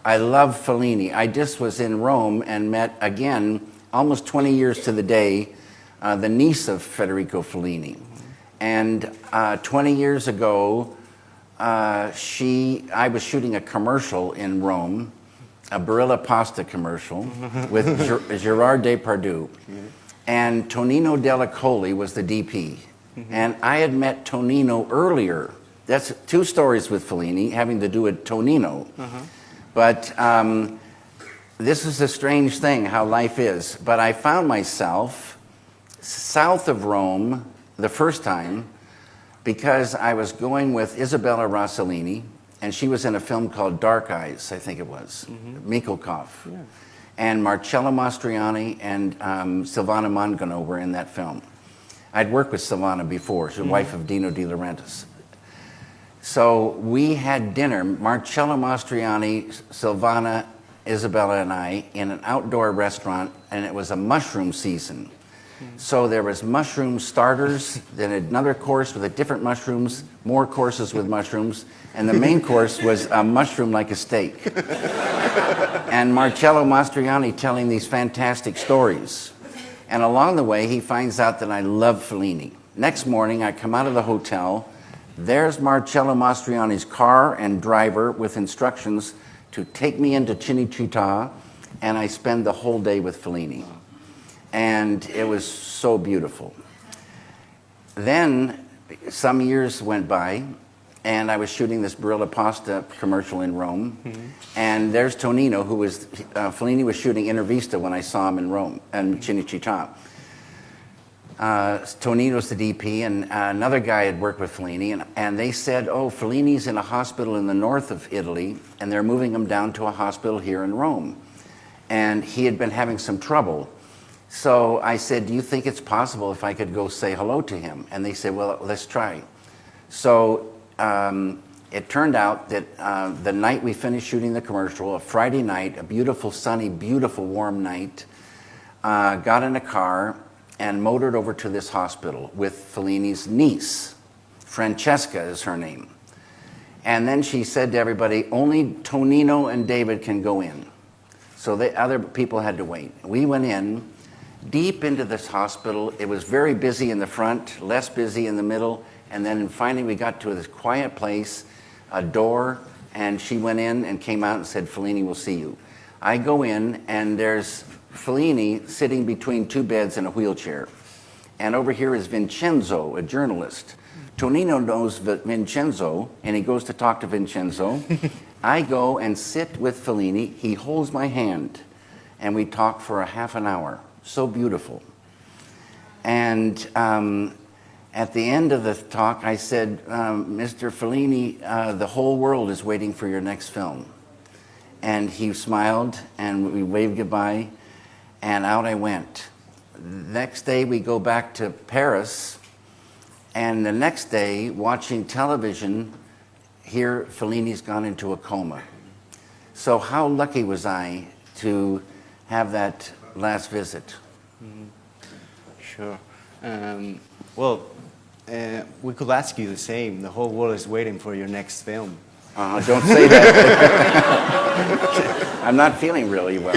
I love Fellini. I just was in Rome and met, again, almost 20 years to the day, the niece of Federico Fellini. And 20 years ago, I was shooting a commercial in Rome, a Barilla pasta commercial with Gerard Depardieu. And Tonino Delacoli was the DP. And I had met Tonino earlier. That's two stories with Fellini having to do with Tonino. But this is a strange thing, how life is. But I found myself south of Rome the first time because I was going with Isabella Rossellini, and she was in a film called Dark Eyes, I think it was, Mikhalkov. Yeah. And Marcello Mastroianni and Silvana Mangano were in that film. I'd worked with Silvana before. She's the wife of Dino De Laurentiis. So we had dinner, Marcello Mastroianni, Silvana, Isabella, and I, in an outdoor restaurant, and it was a mushroom season. So there was mushroom starters, then another course with different mushrooms, more courses with mushrooms, and the main course was a mushroom like a steak. And Marcello Mastroianni telling these fantastic stories. And along the way, he finds out that I love Fellini. Next morning, I come out of the hotel. There's Marcello Mastroianni's car and driver with instructions to take me into Cinecittà, and I spend the whole day with Fellini. And it was so beautiful. Then some years went by, and I was shooting this Barilla pasta commercial in Rome. And there's Tonino, who was, Fellini was shooting Intervista when I saw him in Rome, and Cinecittà. Tonino's the DP, and another guy had worked with Fellini, and they said, oh, Fellini's in a hospital in the north of Italy, and they're moving him down to a hospital here in Rome. And he had been having some trouble. So I said, do you think it's possible if I could go say hello to him? And they said, well, let's try. So it turned out that the night we finished shooting the commercial, a Friday night, a beautiful, sunny, beautiful, warm night, got in a car and motored over to this hospital with Fellini's niece. Francesca is her name. And then she said to everybody, only Tonino and David can go in. So the other people had to wait. We went in, deep into this hospital. It was very busy in the front, less busy in the middle, and then finally we got to this quiet place, a door, and she went in and came out and said, Fellini will see you. I go in, and there's Fellini sitting between two beds in a wheelchair. And over here is Vincenzo, a journalist. Tonino knows Vincenzo, and he goes to talk to Vincenzo. I go and sit with Fellini. He holds my hand, and we talk for a half an hour. So beautiful. And at the end of the talk, I said, Mr. Fellini, the whole world is waiting for your next film. And he smiled, and we waved goodbye, and out I went. Next day, we go back to Paris, and the next day, watching television, here Fellini's gone into a coma. So how lucky was I to have that last visit? Sure. Well, we could ask you the same. The whole world is waiting for your next film. Don't say that. I'm not feeling really well.